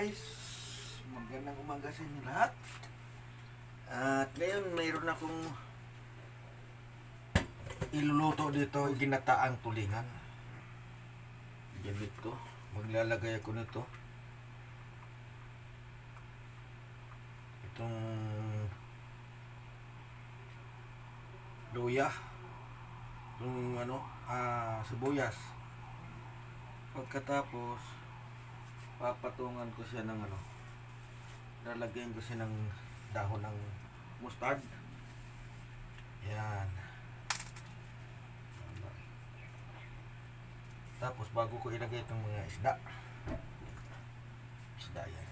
guys, magandang umaga sa inyo lahat. At ngayon mayroon akong iluluto dito, ginataang tulingan. Ganito, maglalagay ako nito. Itong luya, itong sibuyas. Pagkatapos papatungan ko siya ng lalagyan ko siya ng dahon ng mustard. Yan. Tapos bago ko ilagay itong mga isda yan.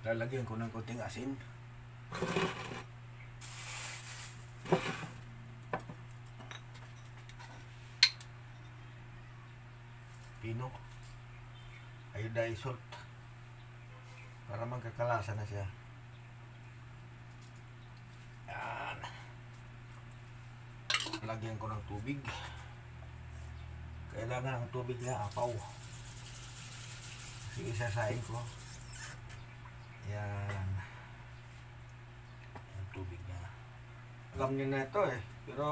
Lalagyan ko ng konting asin. Pino. Iodized salt. Para magkakalasa na siya. Yan. Lagyan ko ng tubig. Kailangan ang tubig na apaw. Kasi isasain ko. Yan. Ang tubig niya. Alam niyo na ito eh. Pero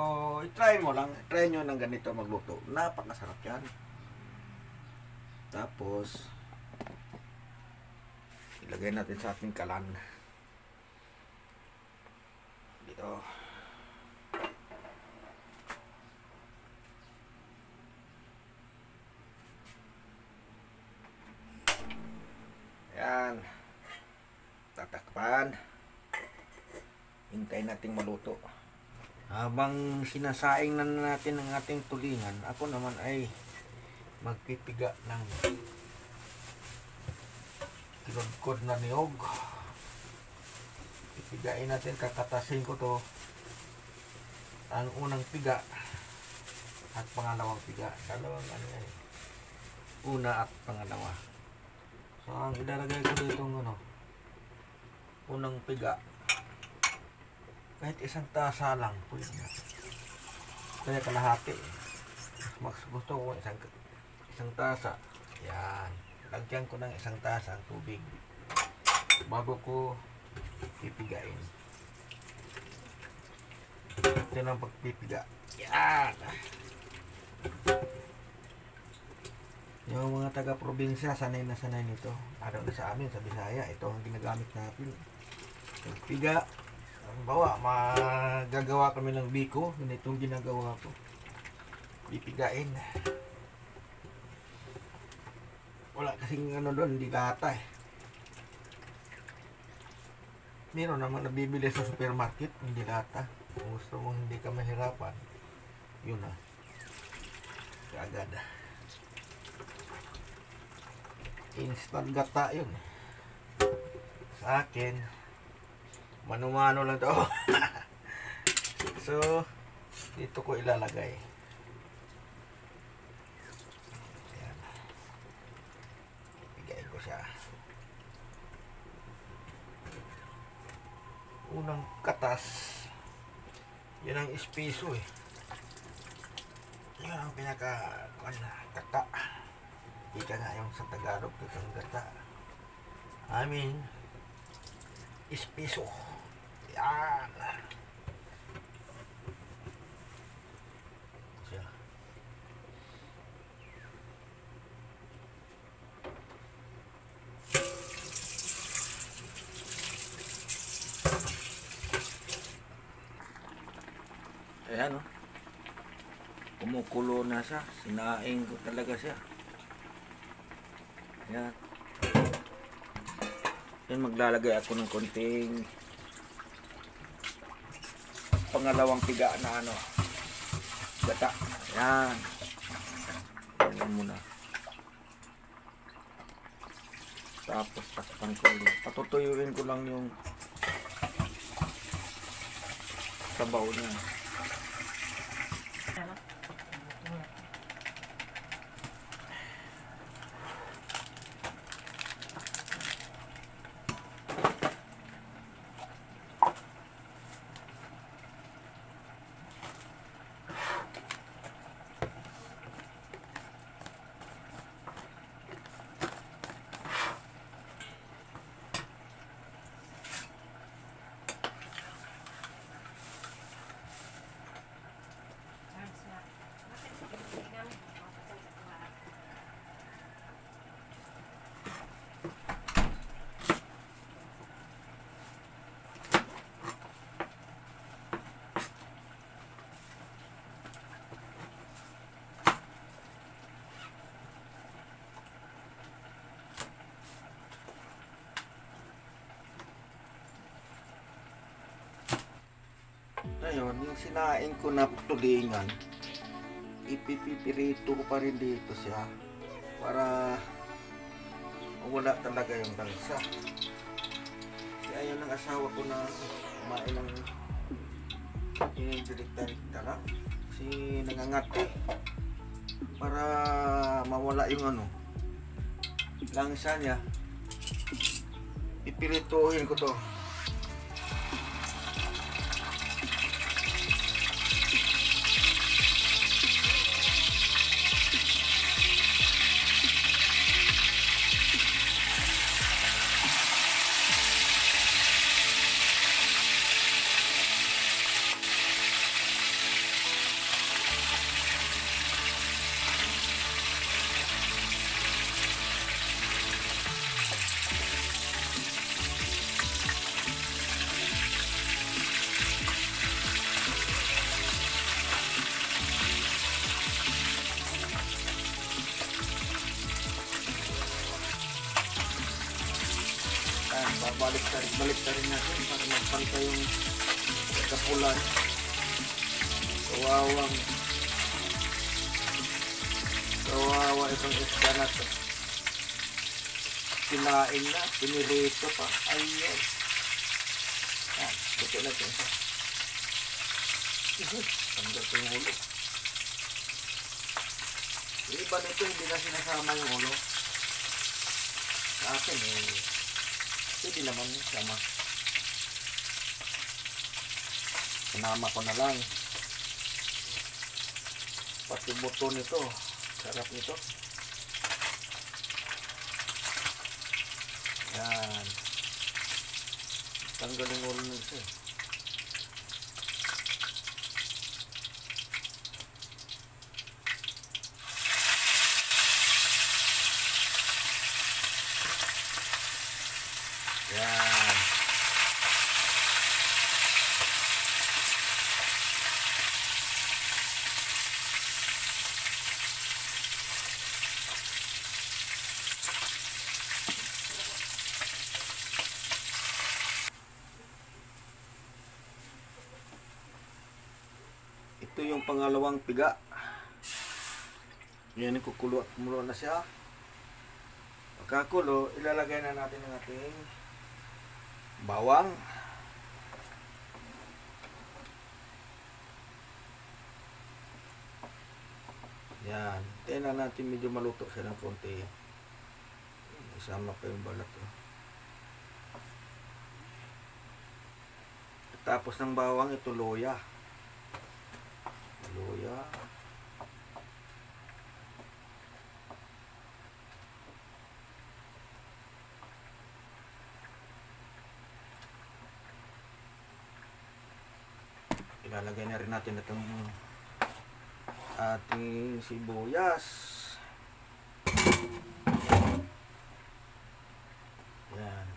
i-try mo lang. I-try nyo ng ganito magluto. Napakasarap yan. Tapos ilagay natin sa ating kalan. Dito. Yan. Tatakpan. Hintayin nating maluto. Habang sinasaing na natin ang ating tulingan, ako naman ay magpipiga ng kilodkod na niyog. Pipigain natin, kakatasin ko to. Ang unang piga at pangalawang piga. Dalawang una at pangalawa. So ang ilalagay ko dito unang piga, kahit isang tasa lang pwede na. Kaya kalahati mas gusto ko isang tasa. Yan, lagyan ko ng isang tasa ang tubig bago ko pipigain. Ito lang pagpipiga. Yan. Yung mga taga-probinsya, sanay na sanay nito. Araw na sa amin, sa Bisaya, ito ang ginagamit natin. Piga. Halimbawa, magagawa kami ng biko. Ganitong ginagawa ko. Pipigain. Wala kasing doon, hindi lata eh. Meron naman nabibili sa supermarket, hindi lata. Kung gusto mong hindi ka mahirapan, yun na. Kaagad. Instant gata yun. Sa akin, mano-mano lang to. So, dito ko ilalagay. Ayan. Bigayin ko siya. Unang katas. Yan ang espiso eh. Yan ang kata. Ika nga yung sa Tagalog itong gata. I mean, espiso. Yan. Siya. Ayan o. Kumukulo na siya. Sinaing ko talaga siya. Yan. Yan, maglalagay ako ng konting pangalawang piga na gata. Yan. Yan muna. Tapos takpan ko ulit. Patutuyuin ko lang yung sabaw niya. Ngayon, yung sinain ko na tulingan, ipipipirito ko pa rin dito siya para wala talaga yung langsa. Kaya yun ang asawa ko na kumain ng direkta lang kasi nangangati para mawala yung langsa niya. Pipirituhin ko to. Balik rin natin para magpantay yung kapulan. Kawawa itong isda na to. Kinain na, pinirito pa. Ayun. Buti na ito. Tanggal ko yung ulo. Yung iba nito hindi na sinasama yung ulo. Sa akin hindi naman sama. Sinama ko na lang. Pati buto nito. Sarap nito. Yan. Tanggal yung ulo nito. Yan. Ito yung pangalawang piga. Yan, kukulo na siya. Pagkakulo, ilalagay na natin ang ating bawang. Yan. Tingnan natin medyo maluto siya ng konti. Isama pa yung balat. Tapos ng bawang, ito luya. Luya. Ilalagay na rin natin itong ating sibuyas. Yan.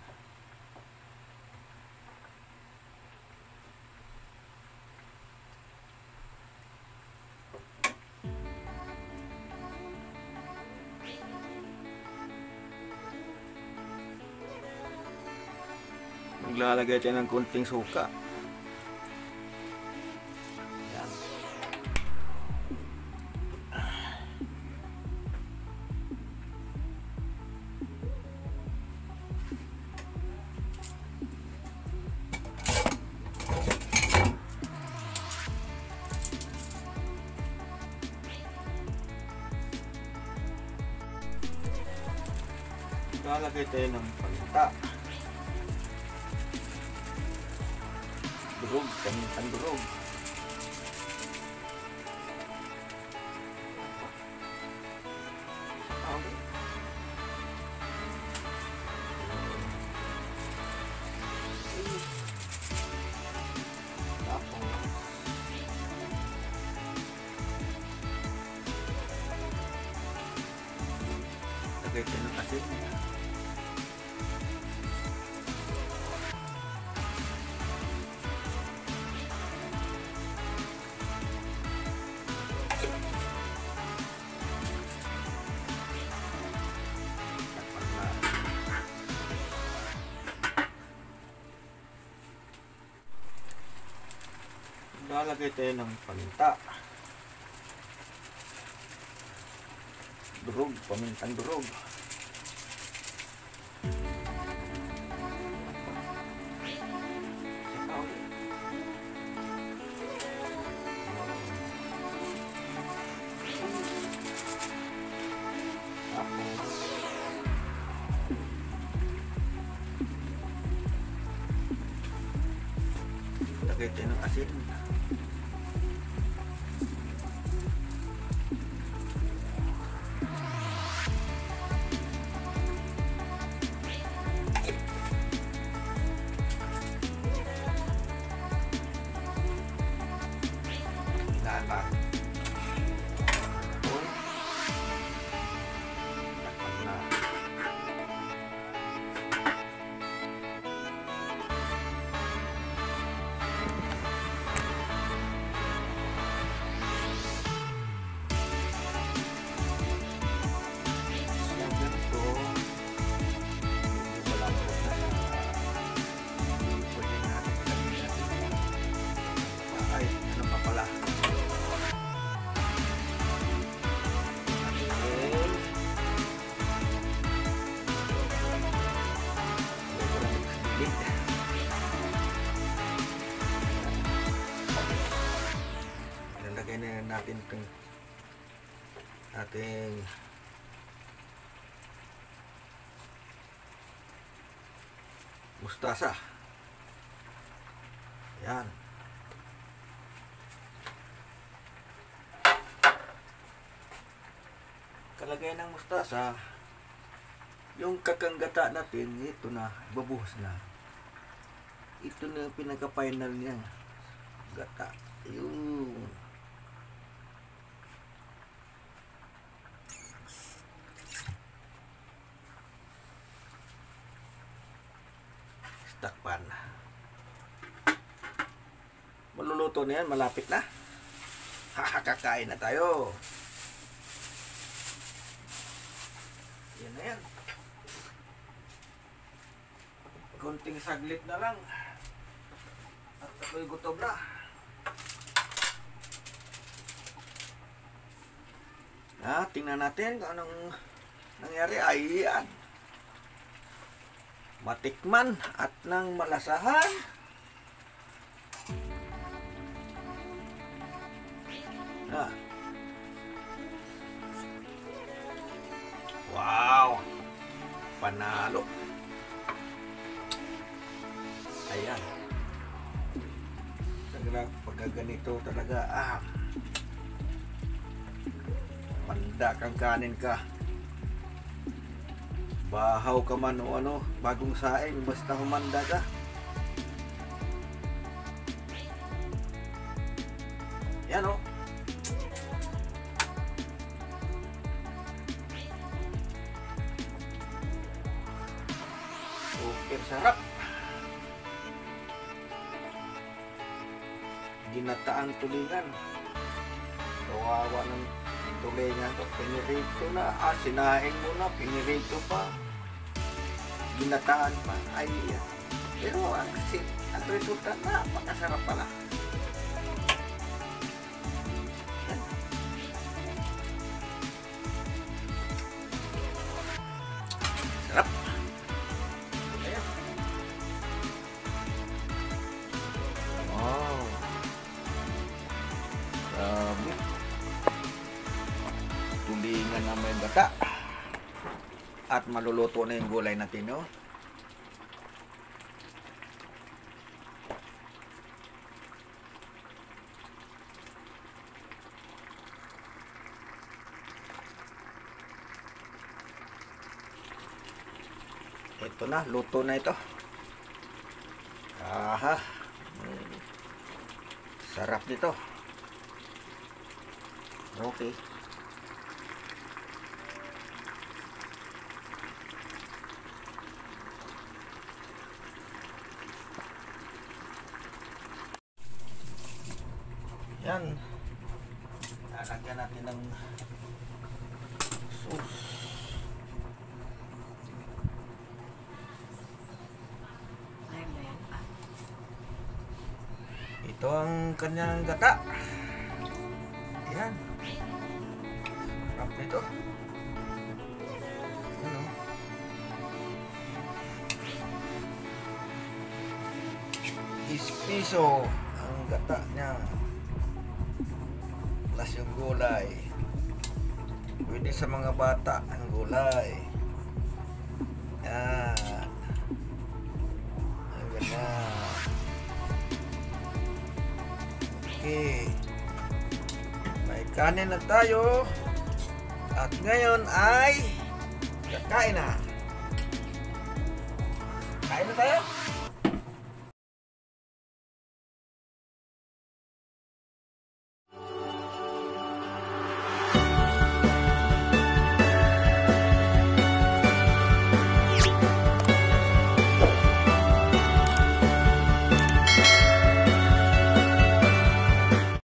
Maglalagay tayo ng konting suka. Lalagay tayo ng paminta. Durog, pamintang durog. Lagay tayo ng asin. Lalagay tayo ng paminta. Durog, pamintang durog. Lagay tayo ng asin. Ilalagay na natin itong ating mustasa. Yan. Kalagay ng mustasa, yung kakanggata natin, ito na, babuhos na. Ito na yung pinaka-final niya. Gata. Yung takpan. Maluluto na yan, malapit na. Kakain na tayo. Yan na yan. Konting saglit na lang. At ako'y gutom na. Tingnan natin kung anong nangyari. Ayan. Matikman at nang malasahan. Wow! Panalo. Ayan. Talaga, pagka ganito talaga, manda kang kanin ka. Bahaw ka man o ano, bagong saing, basta humanda ka. Yan o. Super sarap. Ginataang tulingan. Kawawa ng tulingan to. Pinirito na. Sinaing mo na. Pinirito pa. Ginataan pa. Ay, pero ang resulta na napakasarap pala. Sarap. Ayan. Wow. Grabe. Tulingan na may gata. At maluluto na yung gulay natin, no? Ito na, luto na ito. Aha. Sarap nito. Okay. Yan. Lalagyan natin ng sauce. Ito ang kanyang gata. Yan. Sarap nito. Ano? Ispiso ang gata niya. Plus yung gulay. Pwede sa mga bata ang gulay. Yan. Ang ganyan. Okay. May kanin na tayo. At ngayon ay kakain na. Kain na tayo.